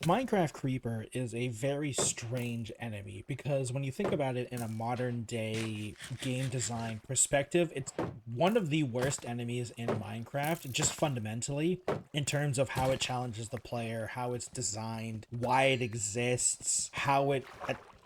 Minecraft Creeper is a very strange enemy because when you think about it in a modern day game design perspective, it's one of the worst enemies in Minecraft, just fundamentally, in terms of how it challenges the player, how it's designed, why it exists, how it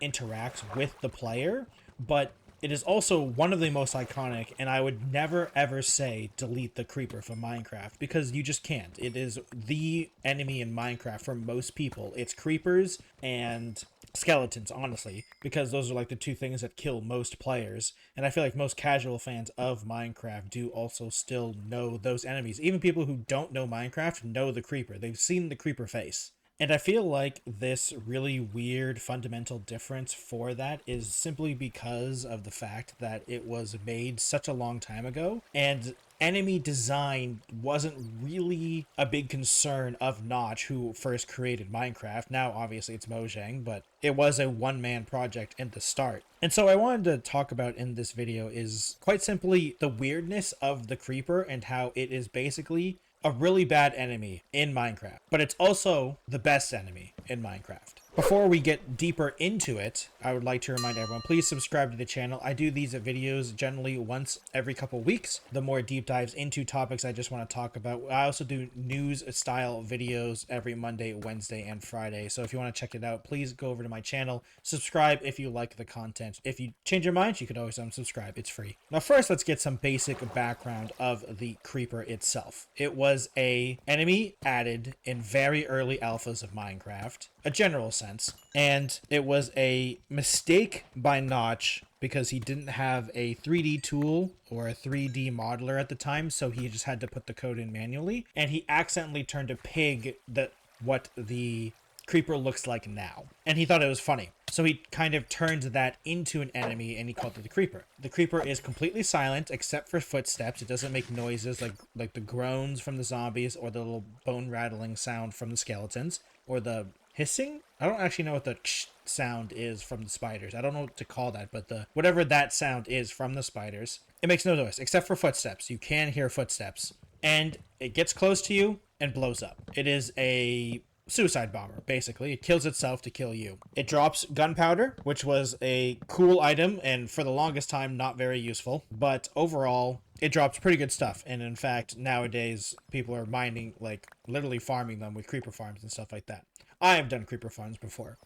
interacts with the player. But it is also one of the most iconic, and I would never ever say delete the creeper from Minecraft because you just can't. It is the enemy in Minecraft for most people. It's creepers and skeletons, honestly, because those are like the two things that kill most players. And I feel like most casual fans of Minecraft do also still know those enemies. Even people who don't know Minecraft know the creeper. They've seen the creeper face. And I feel like this really weird fundamental difference for that is simply because of the fact that it was made such a long time ago and enemy design wasn't really a big concern of Notch, who first created Minecraft. Now, obviously, it's Mojang, but it was a one-man project at the start. And so I wanted to talk about in this video is quite simply the weirdness of the creeper and how it is basically a really bad enemy in Minecraft, but it's also the best enemy in Minecraft. Before we get deeper into it, I would like to remind everyone, please subscribe to the channel. I do these videos generally once every couple weeks. The more deep dives into topics I just want to talk about. I also do news style videos every Monday, Wednesday, and Friday. So if you want to check it out, please go over to my channel. Subscribe if you like the content. If you change your mind, you could always unsubscribe. It's free. Now first, let's get some basic background of the creeper itself. It was a enemy added in very early alphas of Minecraft, a general sense, and it was a mistake by Notch because he didn't have a 3D tool or a 3D modeler at the time, so he just had to put the code in manually, and he accidentally turned a pig that what the creeper looks like now, and he thought it was funny. So he kind of turned that into an enemy and he called it the creeper. The creeper is completely silent except for footsteps. It doesn't make noises like the groans from the zombies or the little bone rattling sound from the skeletons or the hissing. I don't actually know what the sound is from the spiders. I don't know what to call that, but the whatever that sound is from the spiders, it makes no noise except for footsteps. You can hear footsteps, and it gets close to you and blows up. It is a suicide bomber, basically. It kills itself to kill you. It drops gunpowder, which was a cool item and for the longest time not very useful, but overall it drops pretty good stuff. And in fact, nowadays people are mining, like literally farming them with creeper farms and stuff like that. I have done creeper farms before.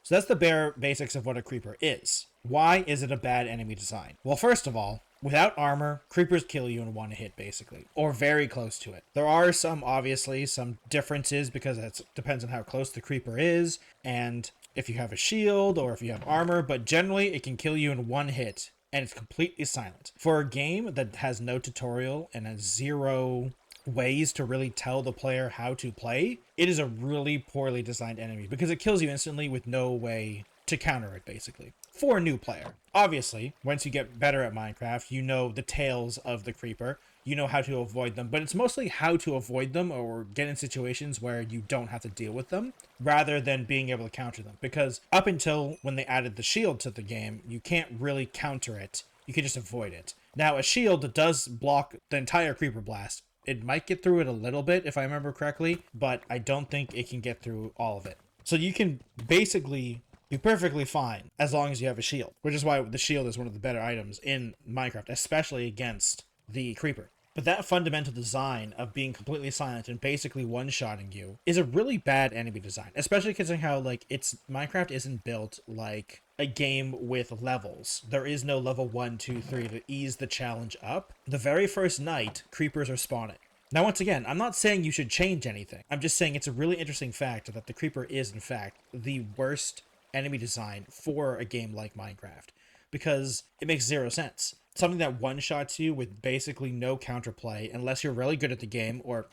So that's the bare basics of what a creeper is. Why is it a bad enemy design? Well, first of all, without armor, creepers kill you in one hit, basically, or very close to it. There are obviously, some differences because it depends on how close the creeper is, and if you have a shield or if you have armor, but generally it can kill you in one hit, and it's completely silent. For a game that has no tutorial and has zero ways to really tell the player how to play, it is a really poorly designed enemy because it kills you instantly with no way to counter it, basically. For a new player, obviously, once you get better at Minecraft, you know the tails of the creeper, you know how to avoid them, but it's mostly how to avoid them or get in situations where you don't have to deal with them rather than being able to counter them, because up until when they added the shield to the game, you can't really counter it, you can just avoid it. Now a shield does block the entire creeper blast. It might get through it a little bit if I remember correctly, but I don't think it can get through all of it. So you can basically be perfectly fine as long as you have a shield, which is why the shield is one of the better items in Minecraft, especially against the creeper. But that fundamental design of being completely silent and basically one-shotting you is a really bad enemy design, especially considering how Minecraft isn't built like a game with levels. There is no level 1, 2, 3 to ease the challenge up. The very first night, creepers are spawning. Now, once again, I'm not saying you should change anything. I'm just saying it's a really interesting fact that the creeper is, in fact, the worst enemy design for a game like Minecraft because it makes zero sense. Something that one-shots you with basically no counterplay unless you're really good at the game, or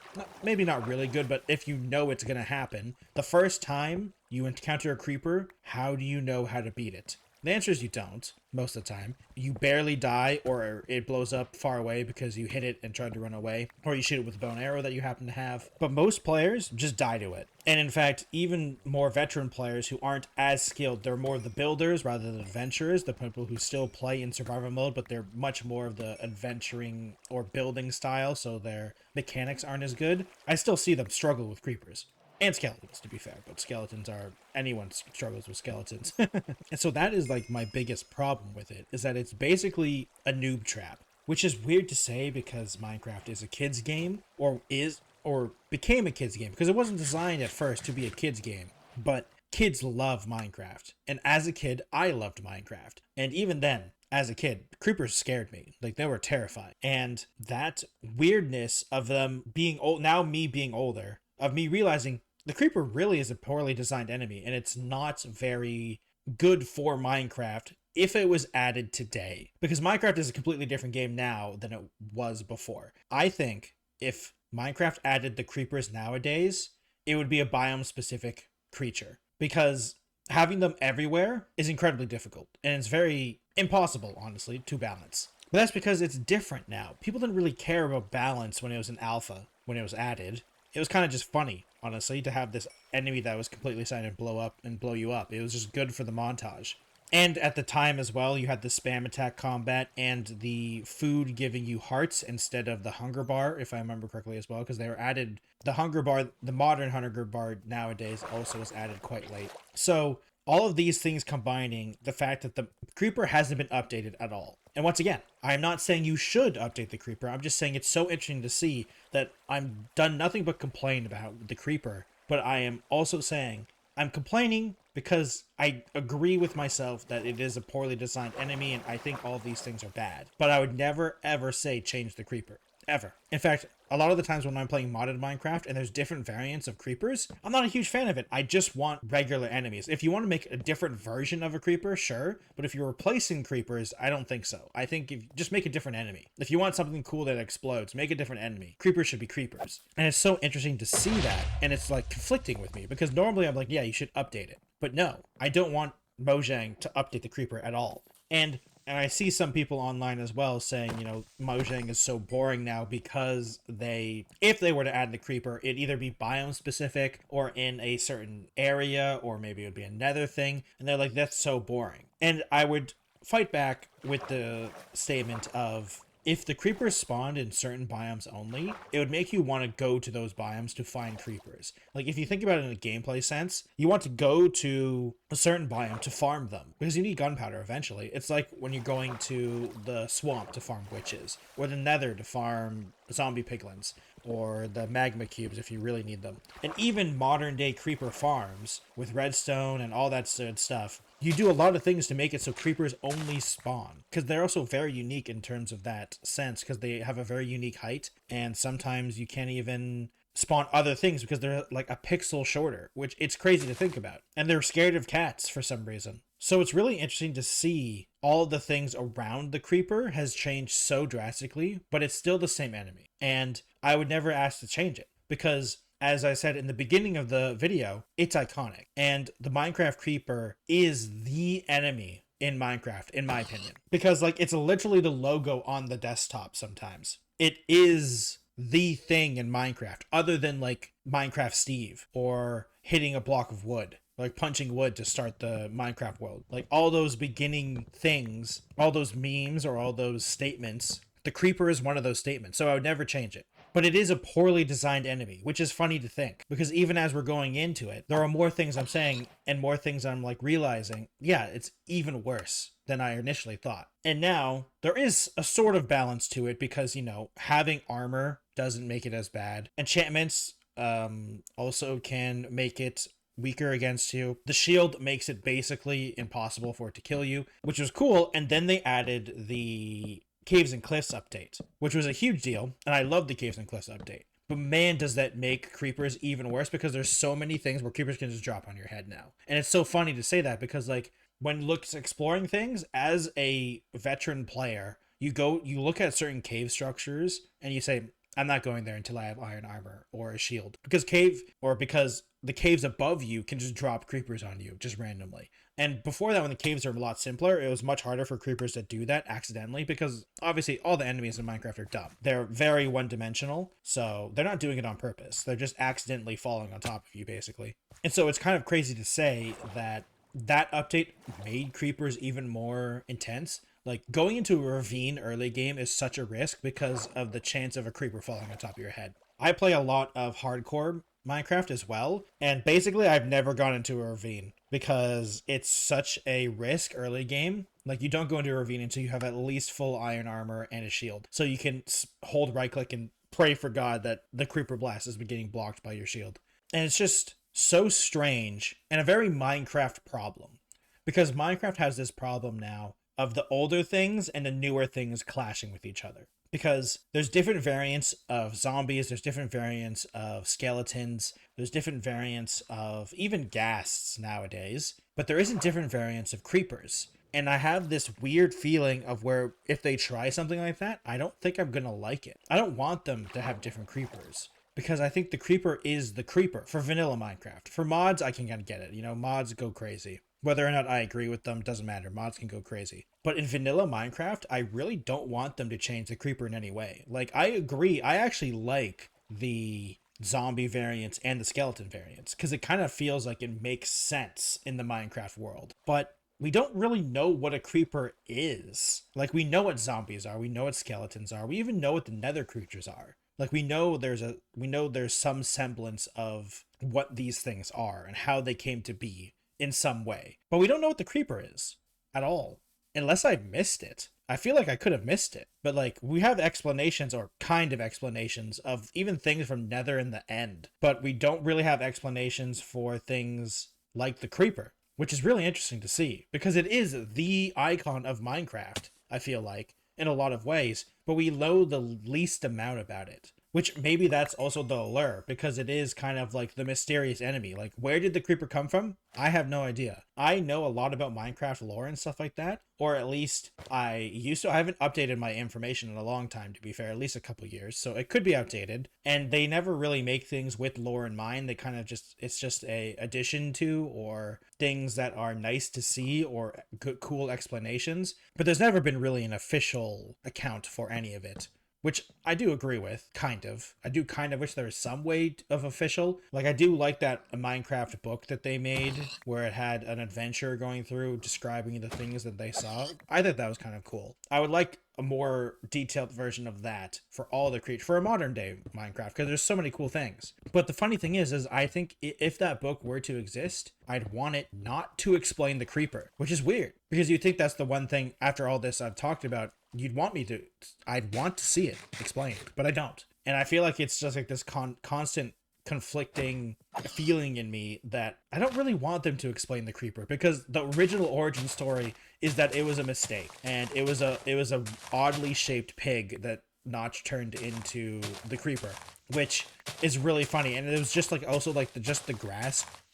maybe not really good, but if you know it's going to happen. The first time you encounter a creeper, how do you know how to beat it? The answer is you don't, most of the time. You barely die, or it blows up far away because you hit it and tried to run away, or you shoot it with a bow and arrow that you happen to have. But most players just die to it. And in fact, even more veteran players who aren't as skilled, they're more the builders rather than adventurers, the people who still play in survival mode, but they're much more of the adventuring or building style, so their mechanics aren't as good. I still see them struggle with creepers. And skeletons, to be fair, but skeletons are, anyone struggles with skeletons. And so that is like my biggest problem with it, is that it's basically a noob trap, which is weird to say because Minecraft is a kids game, or became a kids game, because it wasn't designed at first to be a kids game, but kids love Minecraft. And as a kid, I loved Minecraft. And even then, as a kid, creepers scared me. Like, they were terrifying. And that weirdness of them being old, now me being older, of me realizing the creeper really is a poorly designed enemy, and it's not very good for Minecraft if it was added today. Because Minecraft is a completely different game now than it was before. I think if Minecraft added the creepers nowadays, it would be a biome specific creature. Because having them everywhere is incredibly difficult, and it's very impossible, honestly, to balance. But that's because it's different now. People didn't really care about balance when it was an alpha, when it was added. It was kind of just funny, honestly, to have this enemy that was completely designed to blow up and blow you up. It was just good for the montage. And at the time as well, you had the spam attack combat and the food giving you hearts instead of the hunger bar, if I remember correctly as well, because they were added, the hunger bar, the modern hunger bar nowadays also was added quite late. So all of these things combining the fact that the creeper hasn't been updated at all. And once again, I'm not saying you should update the creeper. I'm just saying it's so interesting to see that I'm done nothing but complain about the creeper. But I am also saying I'm complaining because I agree with myself that it is a poorly designed enemy, and I think all these things are bad. But I would never, ever say change the creeper. Ever. In fact, a lot of the times when I'm playing modded Minecraft and there's different variants of creepers, I'm not a huge fan of it. I just want regular enemies. If you want to make a different version of a creeper, sure. But if you're replacing creepers, I don't think so. I think if just make a different enemy. If you want something cool that explodes, make a different enemy. Creepers should be creepers. And it's so interesting to see that. And it's like conflicting with me because normally I'm like, yeah, you should update it. But no, I don't want Mojang to update the creeper at all. And I see some people online as well saying, you know, Mojang is so boring now because if they were to add the creeper, it'd either be biome specific or in a certain area, or maybe it would be another thing. And they're like, that's so boring. And I would fight back with the statement of, if the creepers spawned in certain biomes only, it would make you want to go to those biomes to find creepers. Like, if you think about it in a gameplay sense, you want to go to a certain biome to farm them, because you need gunpowder eventually. It's like when you're going to the swamp to farm witches, or the nether to farm zombie piglins, or the magma cubes if you really need them. And even modern day creeper farms, with redstone and all that good stuff, you do a lot of things to make it so creepers only spawn, because they're also very unique in terms of that sense, because they have a very unique height, and sometimes you can't even spawn other things because they're like a pixel shorter, which it's crazy to think about. And they're scared of cats for some reason. So it's really interesting to see all of the things around the creeper has changed so drastically, but it's still the same enemy. And I would never ask to change it because, as I said in the beginning of the video, it's iconic. And the Minecraft creeper is the enemy in Minecraft, in my opinion. Because, like, it's literally the logo on the desktop sometimes. It is the thing in Minecraft, other than, like, Minecraft Steve, or hitting a block of wood, like punching wood to start the Minecraft world. Like, all those beginning things, all those memes or all those statements, the creeper is one of those statements, so I would never change it. But it is a poorly designed enemy, which is funny to think, because even as we're going into it, there are more things I'm saying and more things I'm like realizing, yeah, it's even worse than I initially thought. And now there is a sort of balance to it because, you know, having armor doesn't make it as bad. Enchantments also can make it weaker against you. The shield makes it basically impossible for it to kill you, which was cool. And then they added the Caves and Cliffs update, which was a huge deal, and I love the Caves and Cliffs update. But man, does that make creepers even worse, because there's so many things where creepers can just drop on your head now. And it's so funny to say that because, like, when looks exploring things as a veteran player, you look at certain cave structures and you say, I'm not going there until I have iron armor or a shield, because the caves above you can just drop creepers on you just randomly. And before that, when the caves are a lot simpler, it was much harder for creepers to do that accidentally, because obviously all the enemies in Minecraft are dumb. They're very one-dimensional, so they're not doing it on purpose. They're just accidentally falling on top of you, basically. And so it's kind of crazy to say that update made creepers even more intense. Like, going into a ravine early game is such a risk because of the chance of a creeper falling on top of your head. I play a lot of hardcore Minecraft as well. And basically, I've never gone into a ravine because it's such a risk early game. Like, you don't go into a ravine until you have at least full iron armor and a shield. So you can hold right click and pray for God that the creeper blast is getting blocked by your shield. And it's just so strange and a very Minecraft problem. Because Minecraft has this problem now of the older things and the newer things clashing with each other. Because there's different variants of zombies, there's different variants of skeletons, there's different variants of even ghasts nowadays, but there isn't different variants of creepers. And I have this weird feeling of where if they try something like that, I don't think I'm gonna like it. I don't want them to have different creepers. Because I think the creeper is the creeper for vanilla Minecraft. For mods, I can kind of get it. You know, mods go crazy. Whether or not I agree with them doesn't matter. Mods can go crazy. But in vanilla Minecraft, I really don't want them to change the creeper in any way. Like, I agree. I actually like the zombie variants and the skeleton variants because it kind of feels like it makes sense in the Minecraft world. But we don't really know what a creeper is. Like, we know what zombies are. We know what skeletons are. We even know what the nether creatures are. Like, we know there's some semblance of what these things are and how they came to be in some way. But we don't know what the creeper is at all. Unless I missed it. I feel like I could have missed it. But like, we have explanations or kind of explanations of even things from Nether in the end. But we don't really have explanations for things like the creeper, which is really interesting to see because it is the icon of Minecraft, I feel like, in a lot of ways, but we know the least amount about it. Which maybe that's also the allure, because it is kind of like the mysterious enemy. Like, where did the creeper come from? I have no idea. I know a lot about Minecraft lore and stuff like that, or at least I used to. I haven't updated my information in a long time, to be fair, at least a couple years, so it could be outdated. And they never really make things with lore in mind. They kind of just, it's just a addition to, or things that are nice to see, or good, cool explanations. But there's never been really an official account for any of it. Which I do agree with, kind of. I do kind of wish there was some way of official. Like, I do like that Minecraft book that they made where it had an adventure going through describing the things that they saw. I thought that was kind of cool. I would like a more detailed version of that for all the creatures, for a modern day Minecraft, because there's so many cool things. But the funny thing is I think if that book were to exist, I'd want it not to explain the creeper, which is weird, because you think that's the one thing after all this I've talked about, I'd want to see it explained, but I don't. And I feel like it's just like this constant conflicting feeling in me that I don't really want them to explain the creeper, because the original origin story is that it was a mistake, and it was a oddly shaped pig that Notch turned into the creeper, which is really funny. And it was just like also like the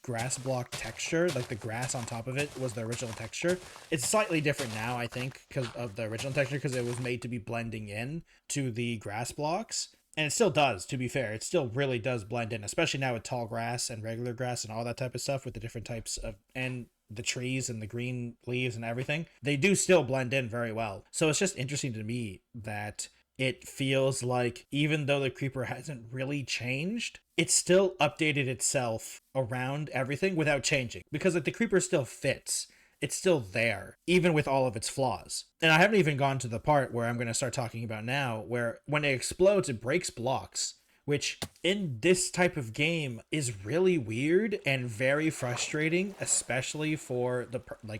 grass block texture, like the grass on top of it was the original texture. It's slightly different now, I think, because of the original texture, because it was made to be blending in to the grass blocks. And it still does, to be fair. It still really does blend in, especially now with tall grass and regular grass and all that type of stuff with the different types of, and the trees and the green leaves and everything. They do still blend in very well. So it's just interesting to me that it feels like even though the creeper hasn't really changed, it still updated itself around everything without changing. Because like the creeper still fits. It's still there, even with all of its flaws. And I haven't even gone to the part where I'm going to start talking about now, where when it explodes, it breaks blocks, which in this type of game is really weird and very frustrating, especially for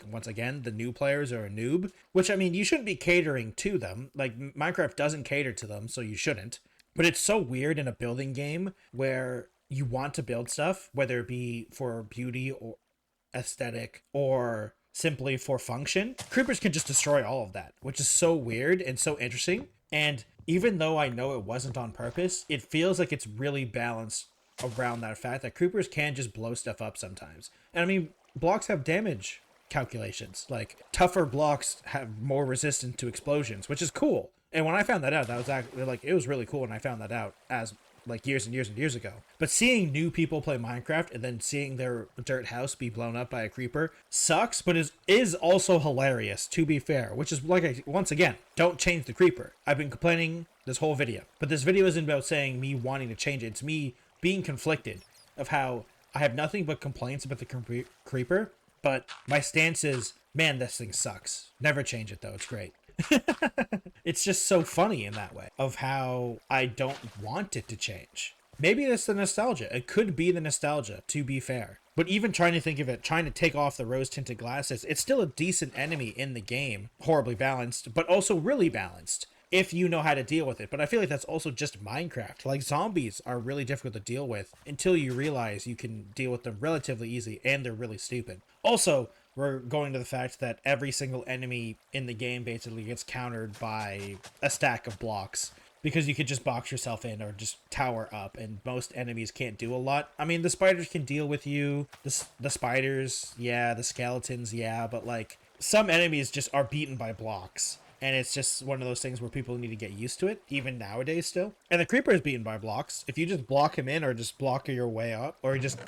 once again, the new players are a noob, which, I mean, you shouldn't be catering to them. Like, Minecraft doesn't cater to them, so you shouldn't. But it's so weird in a building game where you want to build stuff, whether it be for beauty or aesthetic or simply for function. Creepers can just destroy all of that, which is so weird and so interesting. And even though I know it wasn't on purpose, it feels like it's really balanced around that fact that creepers can just blow stuff up sometimes. And I mean, blocks have damage calculations. Like, tougher blocks have more resistance to explosions, which is cool. And when I found that out, that was actually like, it was really cool when I found that out as like years and years and years ago. But seeing new people play Minecraft and then seeing their dirt house be blown up by a creeper sucks, but is also hilarious, to be fair, which is like, once again, don't change the creeper. I've been complaining this whole video, but this video isn't about saying me wanting to change it. It's me being conflicted of how I have nothing but complaints about the creeper, but my stance is, man, this thing sucks. Never change it though. It's great. It's just so funny in that way of how I don't want it to change. maybe it's the nostalgia. It could be the nostalgia, to be fair. But even trying to think of it, trying to take off the rose-tinted glasses, it's still a decent enemy in the game. Horribly balanced, but also really balanced if you know how to deal with it. But I feel like that's also just Minecraft. Like, zombies are really difficult to deal with until you realize you can deal with them relatively easy, and they're really stupid. Also, we're going to the fact that every single enemy in the game basically gets countered by a stack of blocks, because you could just box yourself in or just tower up, and most enemies can't do a lot. I mean, the spiders can deal with you. The spiders, yeah, the skeletons, yeah, but like some enemies just are beaten by blocks. And it's just one of those things where people need to get used to it, even nowadays still. And the creeper is beaten by blocks. If you just block him in, or just block your way up, or just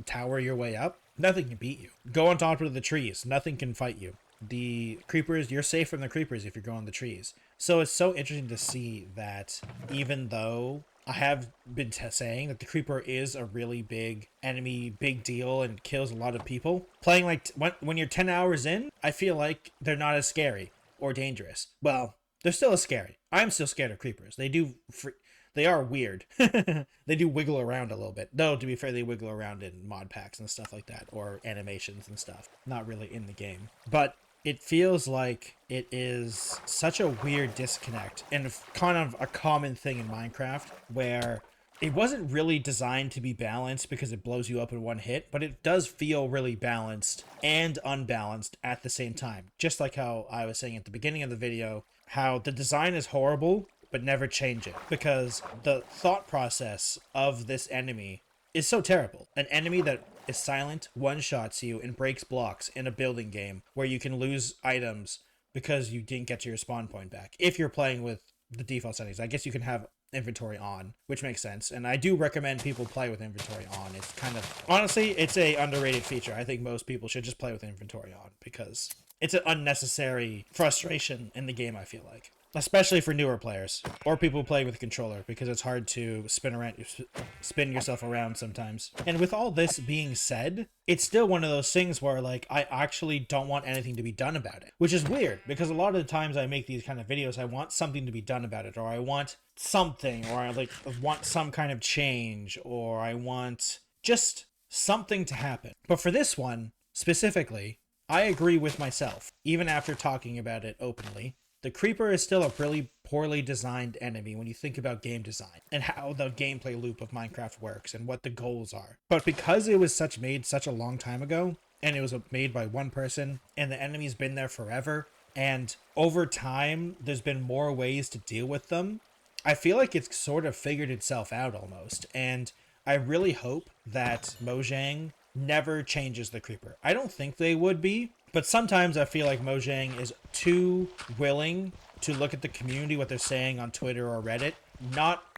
tower your way up, nothing can beat you. Go on top of the trees. Nothing can fight you. The creepers, you're safe from the creepers if you're going the trees. So it's so interesting to see that even though I have been saying that the creeper is a really big enemy, big deal, and kills a lot of people, playing like when you're 10 hours in, I feel like they're not as scary or dangerous. Well, they're still as scary. I'm still scared of creepers. They are weird. They do wiggle around a little bit. Though, to be fair, they wiggle around in mod packs and stuff like that, or animations and stuff. Not really in the game. But it feels like it is such a weird disconnect, and kind of a common thing in Minecraft, where it wasn't really designed to be balanced because it blows you up in one hit, but it does feel really balanced and unbalanced at the same time. Just like how I was saying at the beginning of the video, how the design is horrible, but never change it. Because the thought process of this enemy is so terrible. An enemy that is silent, one-shots you, and breaks blocks in a building game where you can lose items because you didn't get to your spawn point back. If you're playing with the default settings, I guess you can have inventory on, which makes sense, and I do recommend people play with inventory on. It's kind of, honestly, it's a underrated feature. I think most people should just play with inventory on, because it's an unnecessary frustration in the game, I feel like, especially for newer players or people playing with a controller, because it's hard to spin yourself around sometimes. And with all this being said, it's still one of those things where, like, I actually don't want anything to be done about it, which is weird, because a lot of the times I make these kind of videos, I want something to be done about it, or I want something, or I want some kind of change, or I want just something to happen. But for this one specifically, I agree with myself, even after talking about it openly. The creeper is still a really poorly designed enemy when you think about game design and how the gameplay loop of Minecraft works and what the goals are. But because it was made such a long time ago, and it was made by one person, and the enemy's been there forever, and over time there's been more ways to deal with them, I feel like it's sort of figured itself out almost. And I really hope that Mojang never changes the creeper. I don't think they would be, but sometimes I feel like Mojang is too willing to look at the community, what they're saying on Twitter or Reddit,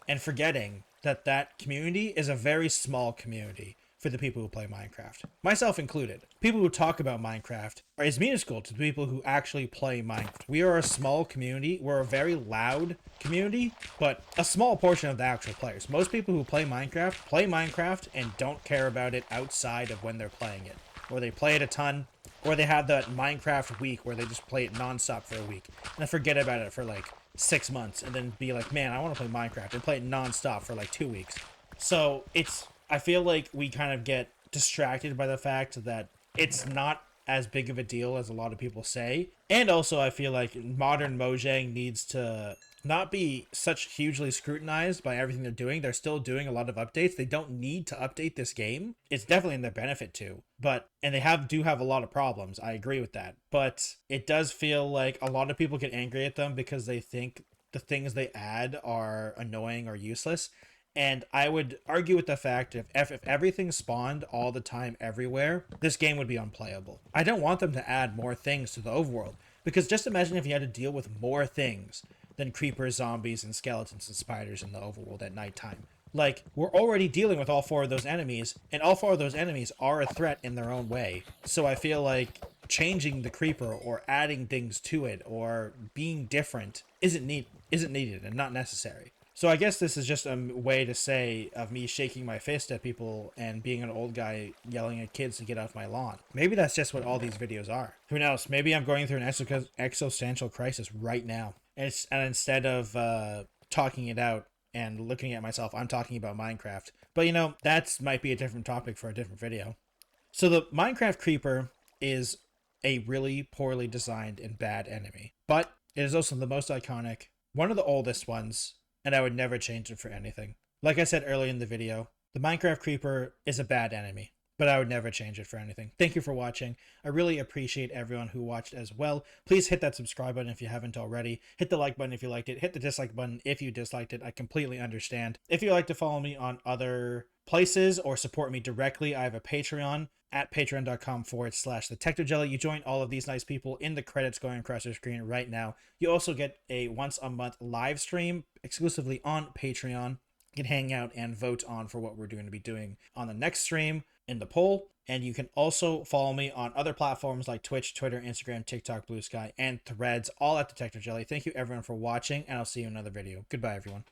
and forgetting that that community is a very small community for the people who play Minecraft, myself included. People who talk about Minecraft is minuscule to the people who actually play Minecraft. We are a small community. We're a very loud community, but a small portion of the actual players. Most people who play Minecraft and don't care about it outside of when they're playing it, or they play it a ton, or they have that Minecraft week where they just play it nonstop for a week and then forget about it for like 6 months, and then be like, man, I want to play Minecraft, and play it nonstop for like 2 weeks. So I feel like we kind of get distracted by the fact that it's not as big of a deal as a lot of people say. And also, I feel like modern Mojang needs to not be such hugely scrutinized by everything they're doing. They're still doing a lot of updates. They don't need to update this game. It's definitely in their benefit to, and they do have a lot of problems. I agree with that. But it does feel like a lot of people get angry at them because they think the things they add are annoying or useless. And I would argue with the fact if everything spawned all the time everywhere, this game would be unplayable. I don't want them to add more things to the overworld, because just imagine if you had to deal with more things than creepers, zombies, and skeletons and spiders in the overworld at nighttime. Like, we're already dealing with all 4 of those enemies, and all 4 of those enemies are a threat in their own way. So I feel like changing the creeper or adding things to it or being different isn't needed and not necessary. So I guess this is just a way to say of me shaking my fist at people and being an old guy yelling at kids to get off my lawn. Maybe that's just what all these videos are. Who knows? Maybe I'm going through an existential crisis right now. And instead of talking it out, and looking at myself, I'm talking about Minecraft. But you know, that might be a different topic for a different video. So the Minecraft Creeper is a really poorly designed and bad enemy, but it is also the most iconic, one of the oldest ones, and I would never change it for anything. Like I said earlier in the video, the Minecraft Creeper is a bad enemy, but I would never change it for anything. Thank you for watching. I really appreciate everyone who watched as well. Please hit that subscribe button if you haven't already. Hit the like button if you liked it. Hit the dislike button if you disliked it. I completely understand. If you'd like to follow me on other places or support me directly, I have a Patreon at patreon.com/detectivejelly. You join all of these nice people in the credits going across your screen right now. You also get a once a month live stream exclusively on Patreon. You can hang out and vote on for what we're going to be doing on the next stream in the poll. And you can also follow me on other platforms like Twitch, Twitter, Instagram, TikTok, Blue Sky, and Threads, all at Detective Jelly. Thank you everyone for watching, and I'll see you in another video. Goodbye, everyone.